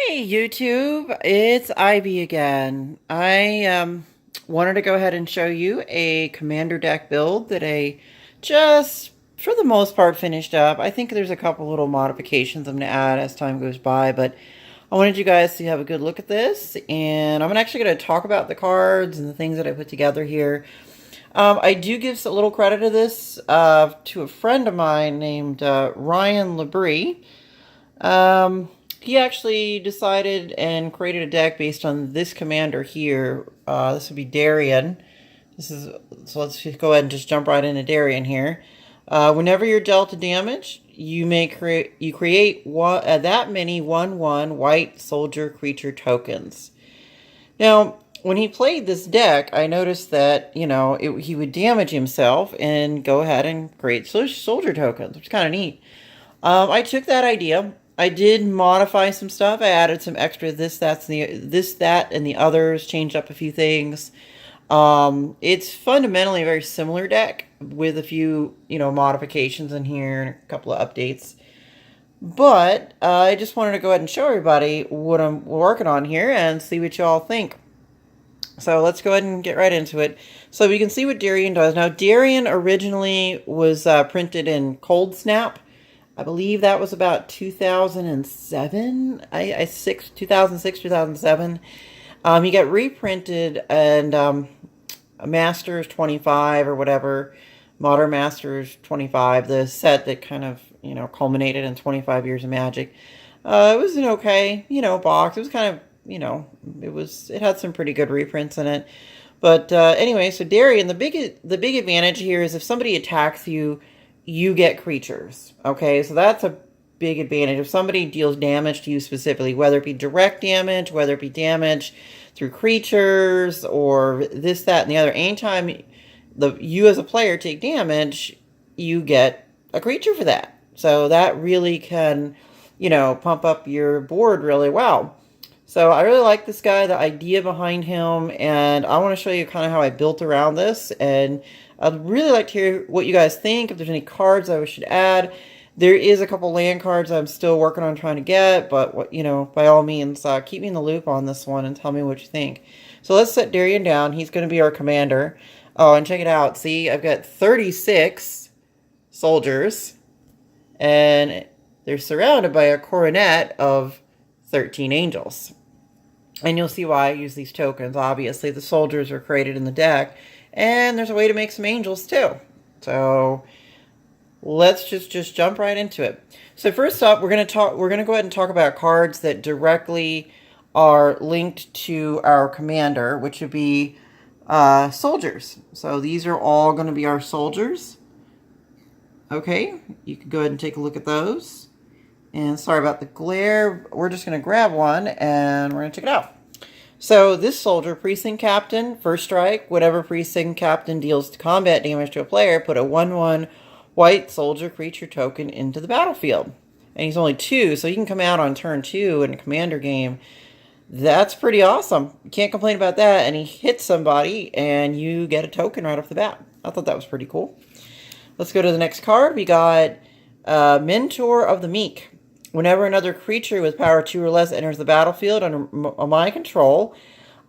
Hey YouTube, it's Ivy again. I wanted to go ahead and show you a commander deck build that I just, for the most part, finished up. I think there's a couple little modifications I'm going to add as time goes by, but I wanted you guys to have a good look at this, and I'm actually going to talk about the cards and the things that I put together here. I do give a little credit to this to a friend of mine named Ryan Labrie. He actually decided and created a deck based on this commander here. This would be Darien. So let's just go ahead and just jump right into Darien here. Whenever you're dealt a damage, you create that many 1/1 white soldier creature tokens. Now, when he played this deck, I noticed that, he would damage himself and go ahead and create soldier tokens, which is kind of neat. I took that idea. I did modify some stuff. I added some extra that, and the others, changed up a few things. It's fundamentally a very similar deck with a few, modifications in here and a couple of updates. But I just wanted to go ahead and show everybody what I'm working on here and see what y'all think. So let's go ahead and get right into it. So we can see what Darien does. Now, Darien originally was printed in Cold Snap. I believe that was about 2007, 2006, 2007. He got reprinted and Masters 25 or whatever, Modern Masters 25, the set that kind of, culminated in 25 years of Magic. It was an okay, box. It was kind of, it had some pretty good reprints in it. But anyway, so Darien, the big advantage here is if somebody attacks you, you get creatures. Okay, so that's a big advantage. If somebody deals damage to you specifically, whether it be direct damage, whether it be damage through creatures, or this, that, and the other, anytime you as a player take damage, you get a creature for that. So that really can, pump up your board really well. So I really like this guy, the idea behind him, and I want to show you kind of how I built around this, and I'd really like to hear what you guys think, if there's any cards I should add. There is a couple land cards I'm still working on trying to get, but, by all means, keep me in the loop on this one and tell me what you think. So let's set Darien down. He's going to be our commander. Oh, and check it out. See, I've got 36 soldiers, and they're surrounded by a coronet of 13 angels. And you'll see why I use these tokens. Obviously, the soldiers are created in the deck, and there's a way to make some angels too. So let's just jump right into it. So first up, we're going to go ahead and talk about cards that directly are linked to our commander, which would be soldiers. So these are all going to be our soldiers. Okay, you can go ahead and take a look at those. And sorry about the glare. We're just going to grab one and we're going to check it out. So this soldier, Precinct Captain, first strike, whatever Precinct Captain deals combat damage to a player, put a 1/1 white soldier creature token into the battlefield. And he's only 2, so he can come out on turn 2 in a commander game. That's pretty awesome. You can't complain about that. And he hits somebody and you get a token right off the bat. I thought that was pretty cool. Let's go to the next card. We got Mentor of the Meek. Whenever another creature with power 2 or less enters the battlefield under my control,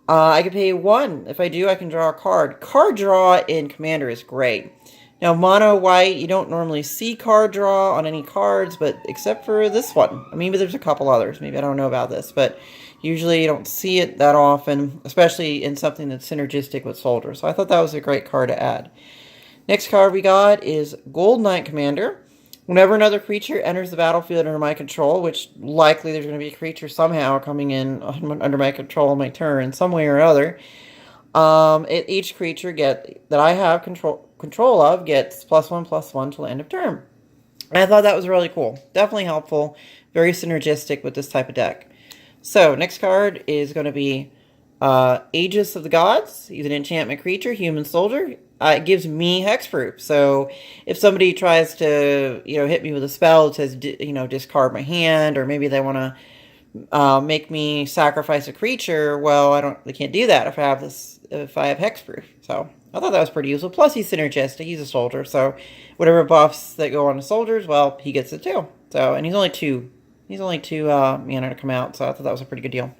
I can pay 1. If I do, I can draw a card. Card draw in Commander is great. Now, mono white, you don't normally see card draw on any cards, but except for this one. Maybe there's a couple others. Maybe I don't know about this, but usually you don't see it that often, especially in something that's synergistic with soldiers. So I thought that was a great card to add. Next card we got is Gold Knight Commander. Whenever another creature enters the battlefield under my control, which likely there's going to be a creature somehow coming in under my control on my turn, some way or other, each creature that I have control of gets +1/+1 till end of turn. And I thought that was really cool. Definitely helpful. Very synergistic with this type of deck. So next card is going to be Aegis of the Gods. He's an enchantment creature, human soldier. It gives me hexproof. So if somebody tries to, hit me with a spell that says, discard my hand, or maybe they want to make me sacrifice a creature, well, they can't do that if I have hexproof. So I thought that was pretty useful. Plus he's synergistic. He's a soldier. So whatever buffs that go on to soldiers, well, he gets it too. So, and he's only 2 He's only 2 mana to come out, so I thought that was a pretty good deal.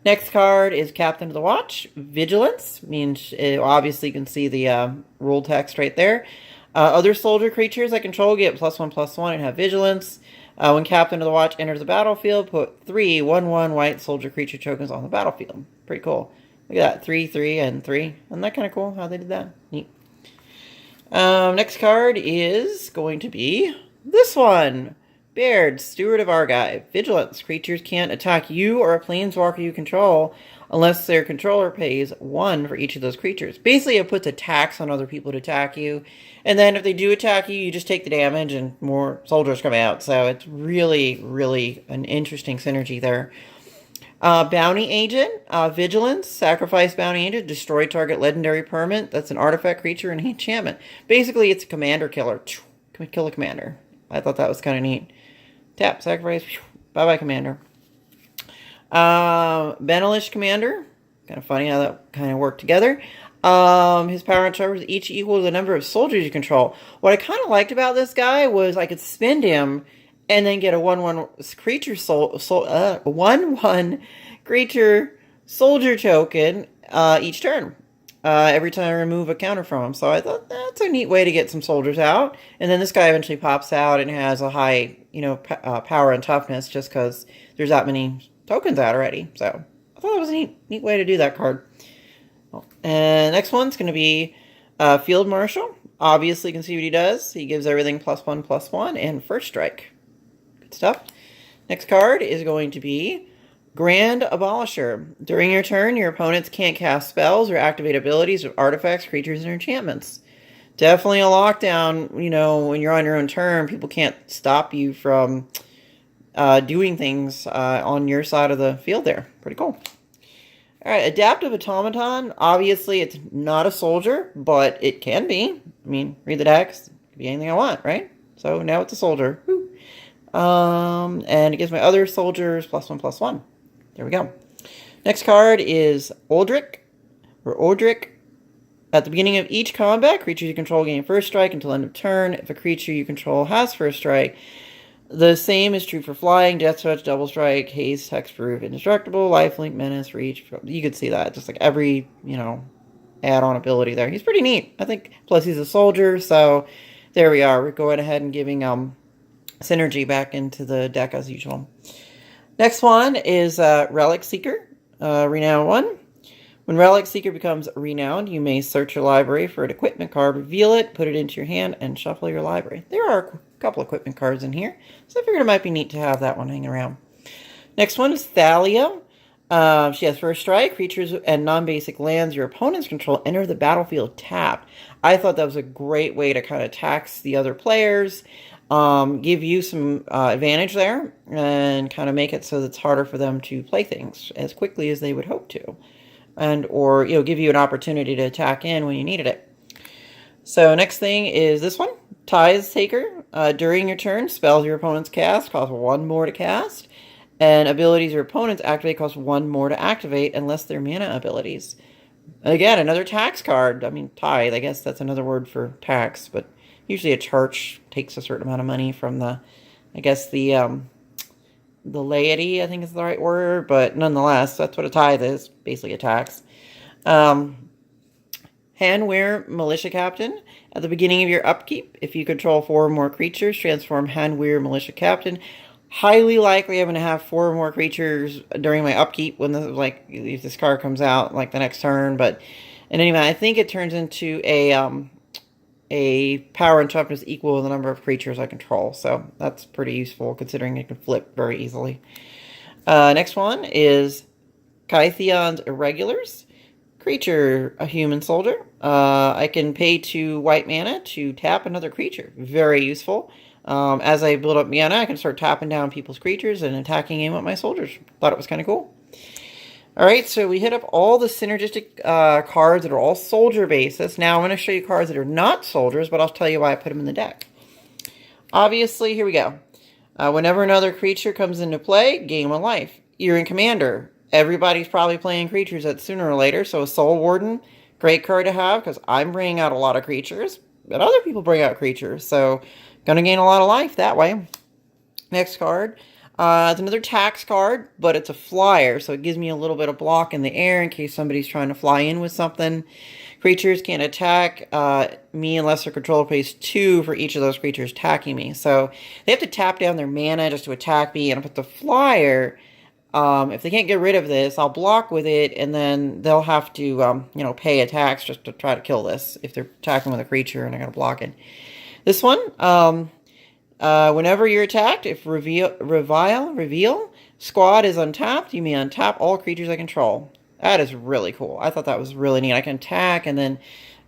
Next card is Captain of the Watch. Vigilance means, obviously you can see the rule text right there. Other soldier creatures I control get +1/+1 and have Vigilance. When Captain of the Watch enters the battlefield, put 3 1/1 white soldier creature tokens on the battlefield. Pretty cool. Look at that, 3, 3, and 3. Isn't that kind of cool how they did that? Neat. Next card is going to be this one. Baird, Steward of Argive. Vigilance. Creatures can't attack you or a planeswalker you control unless their controller pays 1 for each of those creatures. Basically, it puts a tax on other people to attack you. And then if they do attack you, you just take the damage and more soldiers come out. So it's really, really an interesting synergy there. Bounty Agent. Vigilance. Sacrifice Bounty Agent. Destroy target legendary permanent. That's an artifact creature and enchantment. Basically, it's a commander killer. Kill a commander. I thought that was kind of neat. Tap, sacrifice, bye-bye, commander. Benelish commander. Kind of funny how that kind of worked together. His power and charges each equal to the number of soldiers you control. What I kind of liked about this guy was I could spend him and then get a 1/1 creature 1/1 creature soldier token each turn. Every time I remove a counter from him. So I thought that's a neat way to get some soldiers out. And then this guy eventually pops out and has a high, power and toughness just because there's that many tokens out already. So I thought that was a neat way to do that card. And next one's going to be Field Marshal. Obviously, you can see what he does. He gives everything +1/+1 and first strike. Good stuff. Next card is going to be Grand Abolisher. During your turn, your opponents can't cast spells or activate abilities of artifacts, creatures, and enchantments. Definitely a lockdown, when you're on your own turn, people can't stop you from doing things on your side of the field there. Pretty cool. All right, Adaptive Automaton. Obviously, it's not a soldier, but it can be. I mean, read the text. It could be anything I want, right? So now it's a soldier. Woo. And it gives my other soldiers +1/+1. There we go. Next card is Oldric. At the beginning of each combat, creatures you control gain first strike until end of turn. If a creature you control has first strike, the same is true for flying, death touch, double strike, haste, hexproof, indestructible, lifelink, menace, reach. You could see that. Just like every, add-on ability there. He's pretty neat, I think. Plus he's a soldier, so there we are. We're going ahead and giving synergy back into the deck as usual. Next one is Relic Seeker, Renown 1. When Relic Seeker becomes renowned, you may search your library for an equipment card, reveal it, put it into your hand, and shuffle your library. There are a couple equipment cards in here, so I figured it might be neat to have that one hanging around. Next one is Thalia. She has first strike. Creatures and non-basic lands your opponents control enter the battlefield tapped. I thought that was a great way to kind of tax the other players, give you some advantage there, and kind of make it so that it's harder for them to play things as quickly as they would hope to. Or give you an opportunity to attack in when you needed it. So next thing is this one, Tide's Taker. During your turn, spells your opponents cast cost 1 more to cast, and abilities your opponents activate cost 1 more to activate unless they're mana abilities. Again, another tax card. I mean, tithe, I guess that's another word for tax, but usually a church takes a certain amount of money from the laity, I think is the right word, but nonetheless, that's what a tithe is, basically a tax. Handwear Militia Captain. At the beginning of your upkeep, if you control 4 or more creatures, transform Handwear Militia Captain. Highly likely I'm going to have 4 or more creatures during my upkeep when if this card comes out the next turn, but in any event, I think it turns into a power and toughness equal to the number of creatures I control. So that's pretty useful considering it can flip very easily. Next one is Kytheon's Irregulars. Creature, a human soldier. I can pay 2 white mana to tap another creature. Very useful. As I build up mana, I can start tapping down people's creatures and attacking in with my soldiers. Thought it was kind of cool. Alright, so we hit up all the synergistic cards that are all soldier basis. Now I'm going to show you cards that are not soldiers, but I'll tell you why I put them in the deck. Obviously, here we go. Whenever another creature comes into play, gain 1 life. You're in Commander. Everybody's probably playing creatures that sooner or later, so a Soul Warden, great card to have because I'm bringing out a lot of creatures, but other people bring out creatures, so going to gain a lot of life that way. Next card. It's another tax card, but it's a flyer, so it gives me a little bit of block in the air in case somebody's trying to fly in with something. Creatures can't attack me unless their controller pays 2 for each of those creatures attacking me. So they have to tap down their mana just to attack me, and I put the flyer. If they can't get rid of this, I'll block with it, and then they'll have to, pay a tax just to try to kill this if they're attacking with a creature and I gotta block it. This one, whenever you're attacked, if reveal squad is untapped, you may untap all creatures I control. That is really cool. I thought that was really neat. I can attack and then,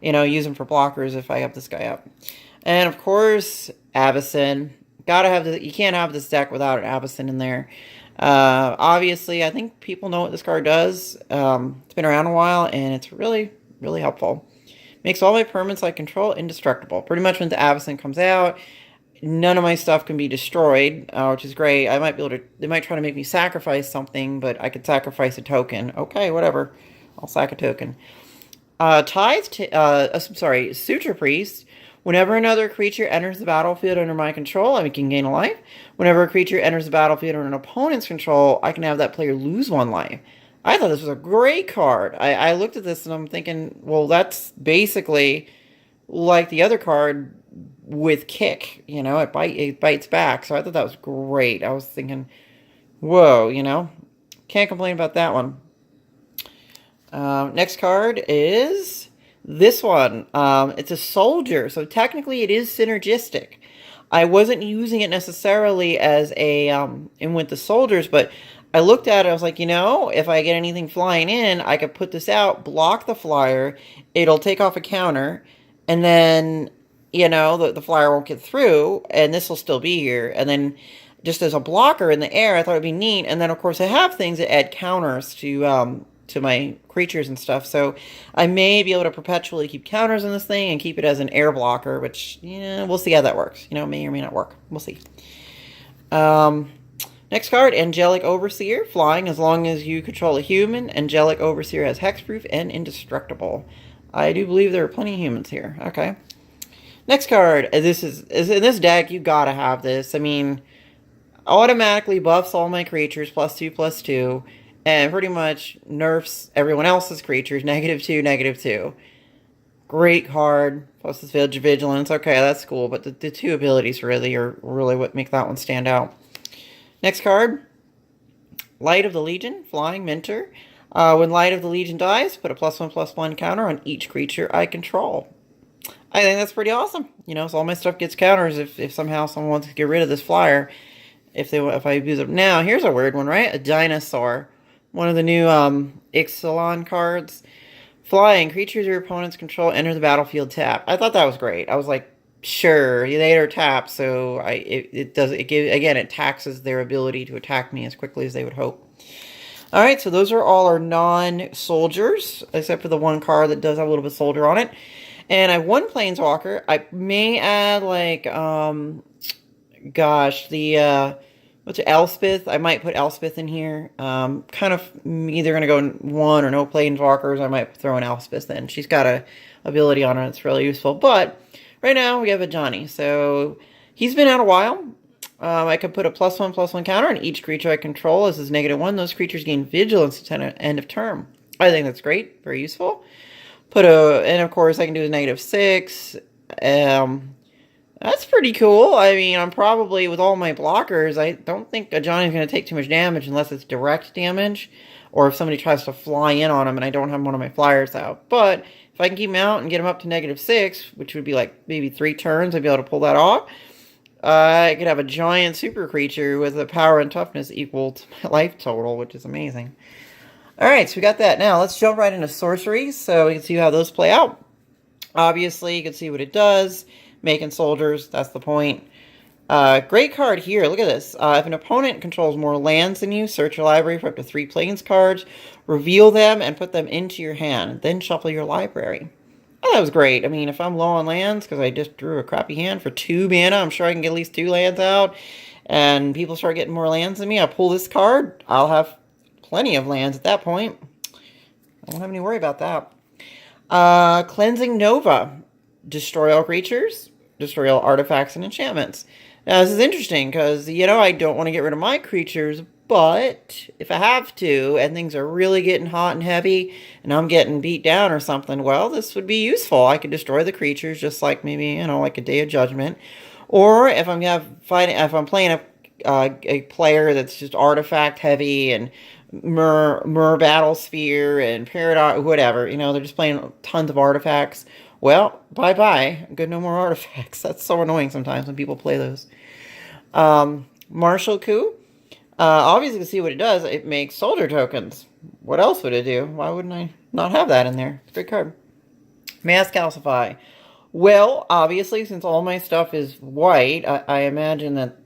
use them for blockers if I have this guy up. And of course, Avacyn. You can't have this deck without an Avacyn in there. Obviously, I think people know what this card does. It's been around a while, and it's really, really helpful. Makes all my permanents I control indestructible. Pretty much when the Avacyn comes out, none of my stuff can be destroyed, which is great. I might be able to. They might try to make me sacrifice something, but I could sacrifice a token. Okay, whatever. I'll sack a token. Suture Priest. Whenever another creature enters the battlefield under my control, I can gain a life. Whenever a creature enters the battlefield under an opponent's control, I can have that player lose 1 life. I thought this was a great card. I looked at this and I'm thinking, well, that's basically like the other card with kick. It bites back. So I thought that was great. I was thinking, whoa, can't complain about that one. Next card is this one. It's a soldier, so technically it is synergistic. I wasn't using it necessarily as a in with the soldiers, but I looked at it, I was like, if I get anything flying in, I could put this out, block the flyer, it'll take off a counter, and then, the flyer won't get through, and this will still be here, and then just as a blocker in the air, I thought it'd be neat, and then of course I have things that add counters to my creatures and stuff, so I may be able to perpetually keep counters in this thing and keep it as an air blocker, which, we'll see how that works. May or may not work. We'll see. Next card, Angelic Overseer. Flying as long as you control a human. Angelic Overseer has hexproof and indestructible. I do believe there are plenty of humans here. Okay. Next card. This is in this deck, you gotta have this. I mean, automatically buffs all my creatures, +2/+2. And pretty much nerfs everyone else's creatures, -2, -2. Great card. Plus this Vigilance. Okay, that's cool. But the 2 abilities really are what make that one stand out. Next card. Light of the Legion. Flying Mentor. When Light of the Legion dies, put a +1/+1 counter on each creature I control. I think that's pretty awesome. So all my stuff gets counters if somehow someone wants to get rid of this flyer. If I use it. Now, here's a weird one, right? A Dinosaur. One of the new Ixalan cards. Flying. Creatures your opponents control enter the battlefield tap. I thought that was great. I was like, sure, they are tapped, so it taxes their ability to attack me as quickly as they would hope. Alright, so those are all our non-soldiers, except for the one card that does have a little bit of soldier on it. And I have 1 Planeswalker. I may add, what's it, Elspeth? I might put Elspeth in here. Kind of either going to go 1 or no Planeswalkers. I might throw an Elspeth in. She's got a ability on her that's really useful. But right now we have a Johnny. So he's been out a while. I could put a +1/+1 counter on each creature I control as is -1. Those creatures gain vigilance until end of turn. I think that's great. Very useful. And of course I can do a -6. That's pretty cool. I mean, I'm probably, with all my blockers, I don't think a Johnny's going to take too much damage unless it's direct damage, or if somebody tries to fly in on him and I don't have one of my flyers out. But if I can keep him out and get him up to -6, which would be like maybe 3 turns, I'd be able to pull that off. I could have a giant super creature with a power and toughness equal to my life total, which is amazing. Alright, so we got that. Now, let's jump right into Sorceries, so we can see how those play out. Obviously, you can see what it does. Making soldiers, that's the point. Great card here. Look at this. If an opponent controls more lands than you, search your library for up to 3 Plains cards, reveal them, and put them into your hand. Then shuffle your library. Oh, that was great. I mean, if I'm low on lands, because I just drew a crappy hand for 2 mana, I'm sure I can get at least 2 lands out, and people start getting more lands than me, I pull this card, I'll have plenty of lands at that point. I don't have any worry about that. Cleansing Nova. Destroy all creatures. Destroy all artifacts and enchantments. Now, this is interesting because, you know, I don't want to get rid of my creatures, but if I have to and things are really getting hot and heavy and I'm getting beat down or something, well, this would be useful. I could destroy the creatures just like maybe, you know, like a Day of Judgment. Or if if I'm playing a player that's just artifact heavy and Myr Battle Sphere and Paradox, whatever, you know, they're just playing tons of artifacts. Well, bye-bye. Good, no more artifacts. That's so annoying sometimes when people play those. Martial Coup. Obviously, you can see what it does. It makes soldier tokens. What else would it do? Why wouldn't I not have that in there? It's a great card. Mass Calcify. Well, obviously, since all my stuff is white, I imagine that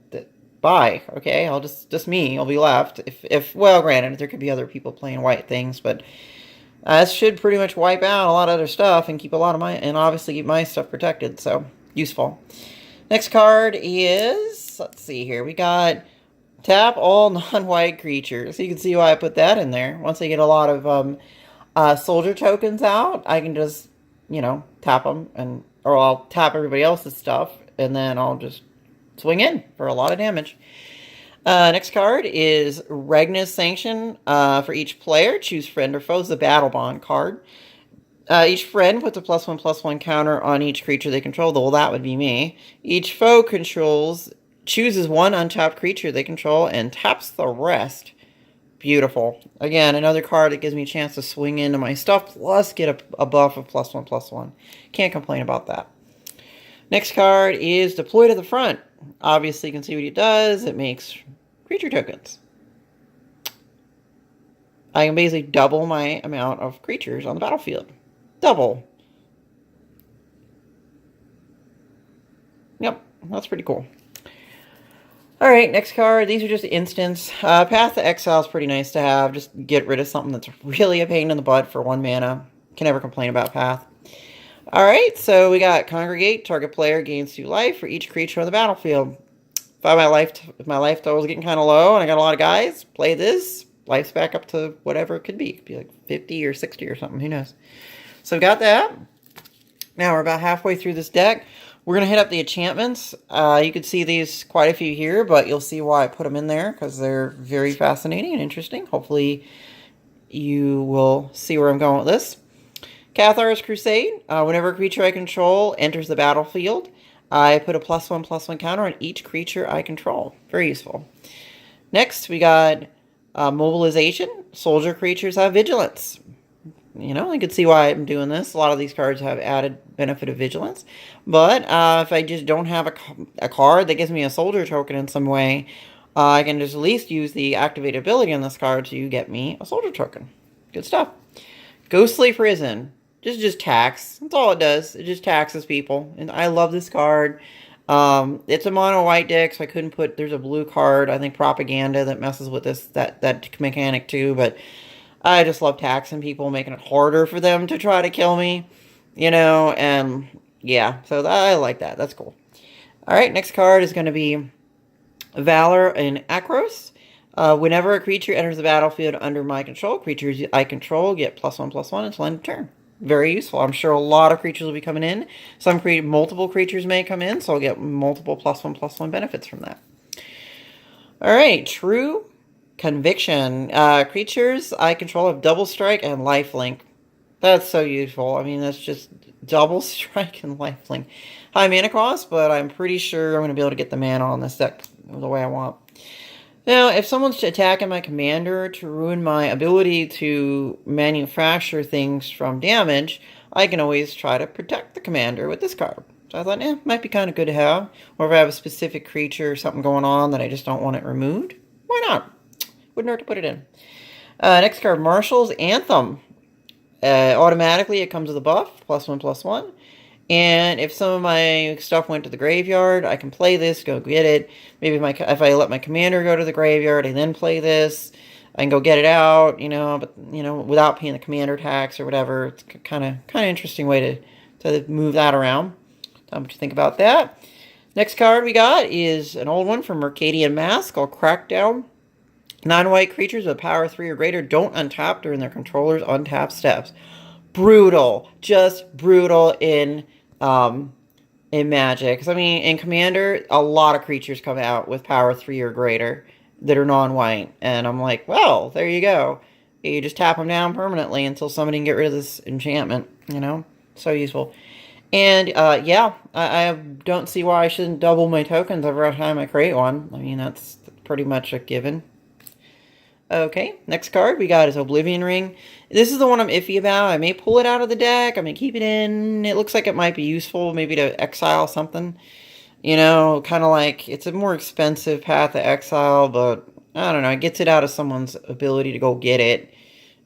bye. Okay, I'll just me. I'll be left. If well, granted, there could be other people playing white things, but this should pretty much wipe out a lot of other stuff and keep a lot of and obviously keep my stuff protected. So useful. Next card is, let's see here. We got tap all non-white creatures. So you can see why I put that in there. Once I get a lot of soldier tokens out, I can just, you know, tap them or I'll tap everybody else's stuff and then I'll just swing in for a lot of damage. Next card is Regna's Sanction. For each player, choose friend or foe. It's the Battle Bond card. Each friend puts a +1/+1 counter on each creature they control. Well, that would be me. Each foe chooses one untapped creature they control and taps the rest. Beautiful. Again, another card that gives me a chance to swing into my stuff, plus get a buff of +1/+1. Can't complain about that. Next card is Deploy to the Front. Obviously, you can see what it does. It makes creature tokens. I can basically double my amount of creatures on the battlefield. Double. Yep, that's pretty cool. All right, next card. These are just instants. Path to Exile is pretty nice to have. Just get rid of something that's really a pain in the butt for 1 mana. Can never complain about Path. All right, so we got Congregate. Target player gains 2 life for each creature on the battlefield. If my life total is getting kind of low and I got a lot of guys, play this. Life's back up to whatever it could be. It could be like 50 or 60 or something. Who knows? So I've got that. Now we're about halfway through this deck. We're going to hit up the enchantments. You can see these quite a few here, but you'll see why I put them in there because they're very fascinating and interesting. Hopefully you will see where I'm going with this. Cathar's Crusade. Whenever a creature I control enters the battlefield, I put a +1/+1 counter on each creature I control. Very useful. Next, we got Mobilization. Soldier creatures have Vigilance. You know, you can see why I'm doing this. A lot of these cards have added benefit of Vigilance. But if I just don't have a card that gives me a soldier token in some way, I can just at least use the activated ability on this card to get me a soldier token. Good stuff. Ghostly Prison. Just tax. That's all it does. It just taxes people. And I love this card. It's a mono white deck, so I couldn't put, there's a blue card, I think Propaganda, that messes with that mechanic too, but I just love taxing people, making it harder for them to try to kill me, you know, and yeah, so I like that. That's cool. All right, next card is going to be Valor and Akros. Whenever a creature enters the battlefield under my control, creatures I control get +1/+1 until end of turn. Very useful. I'm sure a lot of creatures will be coming in. Multiple creatures may come in, so I'll get multiple +1/+1 benefits from that. All right, True Conviction. Creatures I control have Double Strike and Lifelink. That's so useful. I mean, that's just Double Strike and Lifelink. High mana cost, but I'm pretty sure I'm going to be able to get the mana on this deck the way I want. Now, if someone's attacking my commander to ruin my ability to manufacture things from damage, I can always try to protect the commander with this card. So I thought, might be kind of good to have. Or if I have a specific creature or something going on that I just don't want it removed, why not? Wouldn't hurt to put it in. Next card, Marshal's Anthem. Automatically, it comes with a buff, +1/+1. And if some of my stuff went to the graveyard, I can play this, go get it. Maybe if I let my commander go to the graveyard, I then play this. I can go get it out, you know, but, you know, without paying the commander tax or whatever. It's kind of interesting way to move that around. Tell me what you think about that. Next card we got is an old one from Mercadian Mask called Crackdown. Non-white creatures with power 3 or greater don't untap during their controller's untap steps. Brutal. Just brutal in in Magic. 'Cause, I mean, in Commander, a lot of creatures come out with power 3 or greater that are non-white. And I'm like, well, there you go. You just tap them down permanently until somebody can get rid of this enchantment, you know? So useful. And, yeah, I don't see why I shouldn't double my tokens every time I create one. I mean, that's pretty much a given. Okay, next card we got is Oblivion Ring. This is the one I'm iffy about. I may pull it out of the deck. I may keep it in. It looks like it might be useful, maybe to exile something. You know, kind of like, it's a more expensive path to exile, but I don't know. It gets it out of someone's ability to go get it.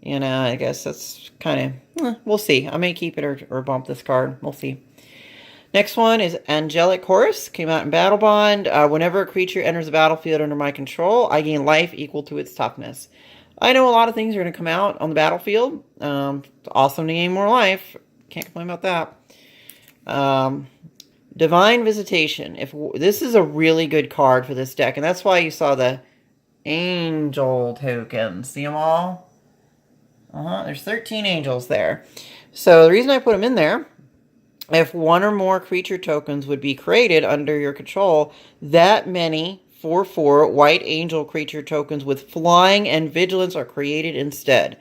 You know, I guess that's kind of, we'll see. I may keep it or bump this card. We'll see. Next one is Angelic Chorus. Came out in Battle Bond. Whenever a creature enters the battlefield under my control, I gain life equal to its toughness. I know a lot of things are going to come out on the battlefield. It's awesome to gain more life. Can't complain about that. Divine Visitation. This is a really good card for this deck, and that's why you saw the Angel tokens. See them all? There's 13 angels there. So the reason I put them in there, if one or more creature tokens would be created under your control, that many 4/4 white angel creature tokens with flying and vigilance are created instead.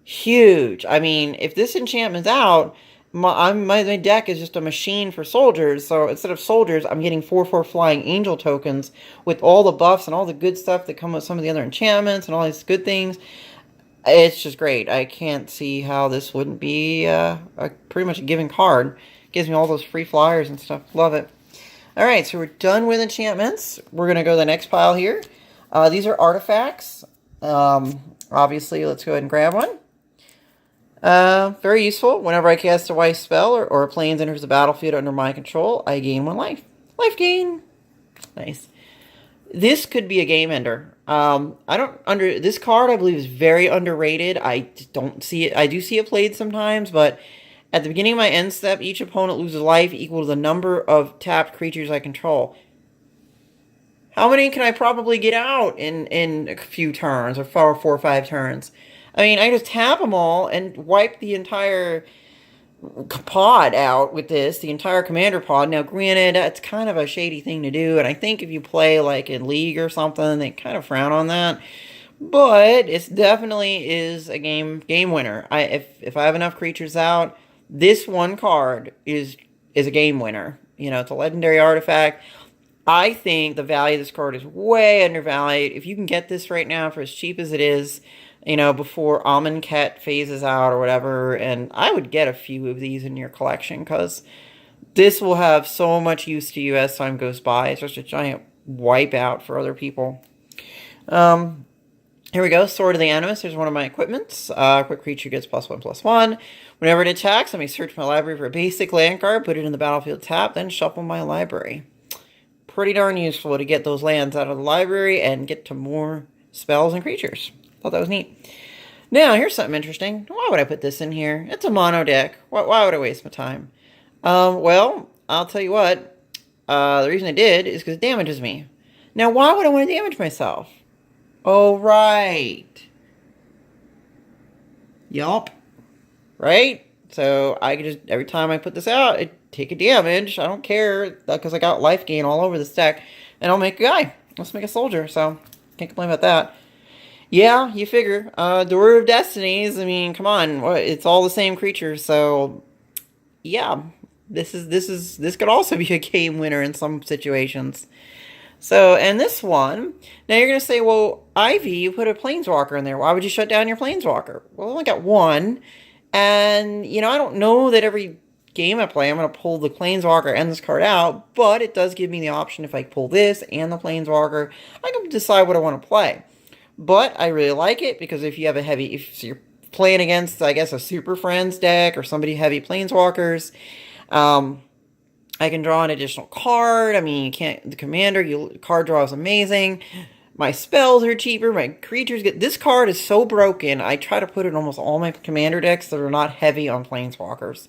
Huge. I mean, if this enchantment's out, my deck is just a machine for soldiers. So instead of soldiers, I'm getting 4/4 flying angel tokens with all the buffs and all the good stuff that come with some of the other enchantments and all these good things. It's just great. I can't see how this wouldn't be pretty much a given card. Gives me all those free flyers and stuff. Love it. Alright, so we're done with enchantments. We're going to go to the next pile here. These are artifacts. Obviously, let's go ahead and grab one. Very useful. Whenever I cast a white spell or a planes enters the battlefield under my control, I gain 1 life. Life gain. Nice. This could be a game ender. This card I believe is very underrated. I don't see it. I do see it played sometimes, but at the beginning of my end step, each opponent loses life equal to the number of tapped creatures I control. How many can I probably get out in a few turns, or 4 or 5 turns? I mean, I just tap them all and wipe the entire pod out with this, the entire commander pod. Now, granted, that's kind of a shady thing to do, and I think if you play like in League or something, they kind of frown on that. But it definitely is a game winner. If I have enough creatures out, this one card is a game winner. You know, it's a legendary artifact. I think the value of this card is way undervalued. If you can get this right now for as cheap as it is, you know, before Amonkhet phases out or whatever, and I would get a few of these in your collection, because this will have so much use to you as time goes by. It's just a giant wipeout for other people. Here we go, Sword of the Animus. Here's one of my equipments. Quick creature gets +1/+1. Whenever it attacks, let me search my library for a basic land card, put it in the battlefield tap, then shuffle my library. Pretty darn useful to get those lands out of the library and get to more spells and creatures. Thought that was neat. Now, here's something interesting. Why would I put this in here? It's a mono deck. Why would I waste my time? Well, I'll tell you what. The reason I did is because it damages me. Now, why would I want to damage myself? Oh, right. Yup. Right? So, I could just, every time I put this out, it take a damage. I don't care, because I got life gain all over this deck. And I'll make a guy. Let's make a soldier, so can't complain about that. Yeah, you figure. Door of Destinies, I mean, come on. It's all the same creatures, so yeah. This could also be a game winner in some situations. So, and this one, now you're going to say, well, Ivy, you put a Planeswalker in there. Why would you shut down your Planeswalker? Well, I only got one. And, you know, I don't know that every game I play, I'm going to pull the Planeswalker and this card out, but it does give me the option, if I pull this and the Planeswalker, I can decide what I want to play. But I really like it, because if you have if you're playing against, I guess, a Super Friends deck or somebody heavy Planeswalkers, I can draw an additional card. I mean, the commander, card draw is amazing. My spells are cheaper. My creatures this card is so broken. I try to put it in almost all my commander decks that are not heavy on Planeswalkers.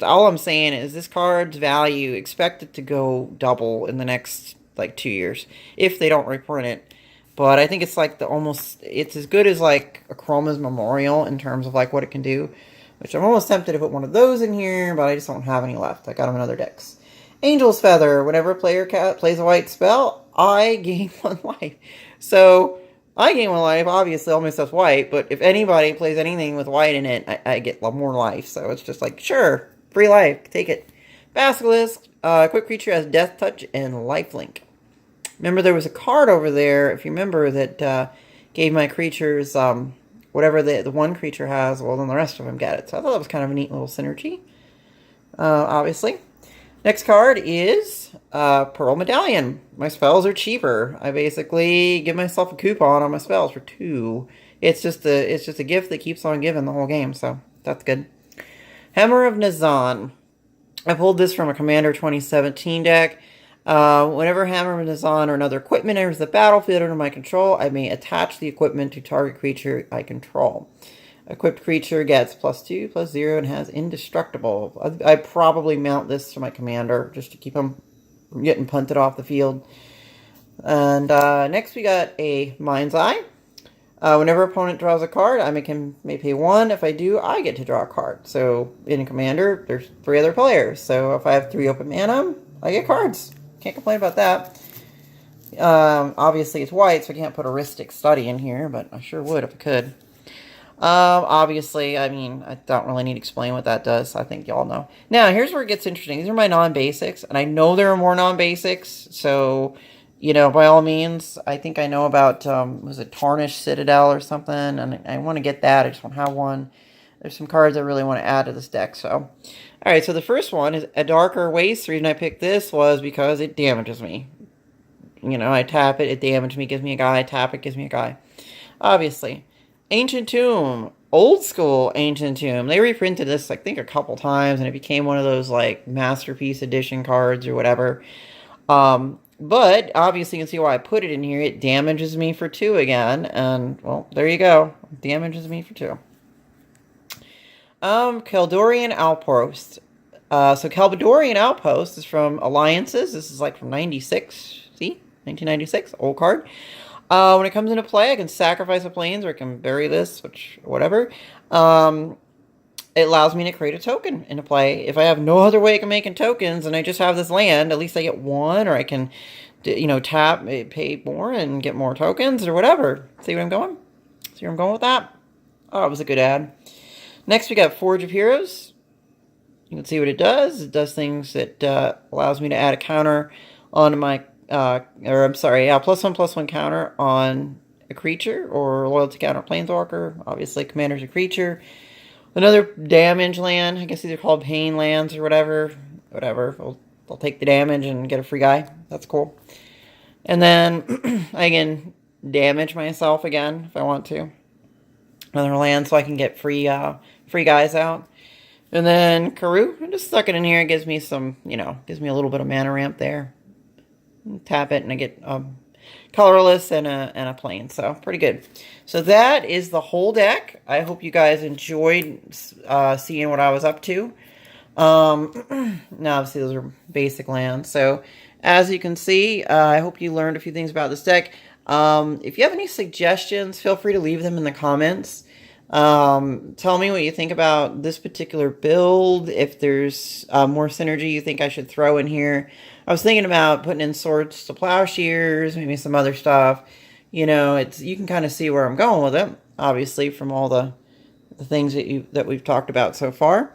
All I'm saying is this card's value, expect it to go double in the next, like, 2 years, if they don't reprint it. But I think it's like it's as good as like a Chroma's Memorial in terms of like what it can do. Which I'm almost tempted to put one of those in here, but I just don't have any left. I got them in other decks. Angel's Feather. Whenever a player plays a white spell, I gain 1 life. So I gain 1 life. Obviously, all my stuff's white. But if anybody plays anything with white in it, I get more life. So it's just like, sure, free life. Take it. Basilisk. Quick creature has Death Touch and Lifelink. Remember, there was a card over there, if you remember, that gave my creatures whatever the one creature has, well, then the rest of them get it. So I thought that was kind of a neat little synergy, obviously. Next card is Pearl Medallion. My spells are cheaper. I basically give myself a coupon on my spells for 2. It's just a gift that keeps on giving the whole game, so that's good. Hammer of Nazan. I pulled this from a Commander 2017 deck. Whenever Hammer of Nazan or another equipment enters the battlefield under my control, I may attach the equipment to target creature I control. Equipped creature gets +2/+0 and has indestructible. I'd probably mount this to my commander just to keep him from getting punted off the field. And next we got a Mind's Eye. Whenever opponent draws a card, I may pay 1. If I do, I get to draw a card. So in Commander, there's 3 other players. So if I have 3 open mana, I get cards. Can't complain about that. Obviously it's white, so I can't put a Ristic Study in here, but I sure would if I could. Obviously, I mean, I don't really need to explain what that does. I think y'all know. Now, here's where it gets interesting. These are my non-basics, and I know there are more non-basics, so, you know, by all means, I think I know about, was it Tarnished Citadel or something, and I want to get that. I just want to have one. There's some cards I really want to add to this deck, so. Alright, so the first one is A Darker Waste. The reason I picked this was because it damages me. You know, I tap it, it damages me, gives me a guy. Tap it, gives me a guy. Obviously. Ancient Tomb. Old school Ancient Tomb. They reprinted this, I think, a couple times, and it became one of those, like, Masterpiece Edition cards or whatever. But, obviously, you can see why I put it in here. It damages me for 2 again, and, well, there you go. It damages me for 2. Kjeldorian Outpost. So Kjeldorian Outpost is from Alliances. This is like from 96. See? 1996. Old card. When it comes into play, I can sacrifice a plains or I can bury this, which, whatever. It allows me to create a token into play. If I have no other way of making tokens and I just have this land, at least I get 1, or I can, you know, tap, pay more and get more tokens or whatever. See what I'm going? See where I'm going with that? Oh, it was a good ad. Next, we got Forge of Heroes. You can see what it does. It does things that allows me to add a counter on my, +1/+1 counter on a creature, or loyalty counter Planeswalker. Obviously, Commander's a creature. Another damage land. I guess these are called pain lands or whatever. Whatever. I'll take the damage and get a free guy. That's cool. And then I can damage myself again if I want to. Another land so I can get free guys out. And then Karoo, I just stuck it in here. It gives me some, you know, gives me a little bit of mana ramp there. Tap it and I get colorless and a plane. So pretty good. So that is the whole deck. I hope you guys enjoyed seeing what I was up to. Now obviously those are basic lands. So as you can see, I hope you learned a few things about this deck. If you have any suggestions, feel free to leave them in the comments. Tell me what you think about this particular build. If there's more synergy you think I should throw in here. I was thinking about putting in Swords to Plowshares, maybe some other stuff. You know, you can kind of see where I'm going with it, obviously, from all the things that we've talked about so far.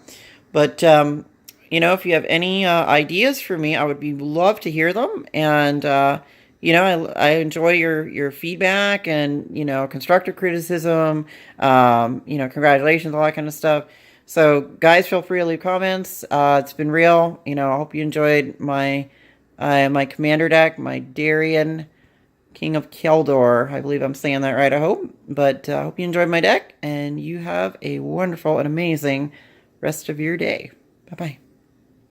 But you know, if you have any ideas for me, I would love to hear them. And you know, I enjoy your feedback and, you know, constructive criticism, you know, congratulations, all that kind of stuff. So, guys, feel free to leave comments. It's been real. You know, I hope you enjoyed my commander deck, my Darien, King of Kjeldor. I believe I'm saying that right, I hope. But I hope you enjoyed my deck, and you have a wonderful and amazing rest of your day. Bye-bye.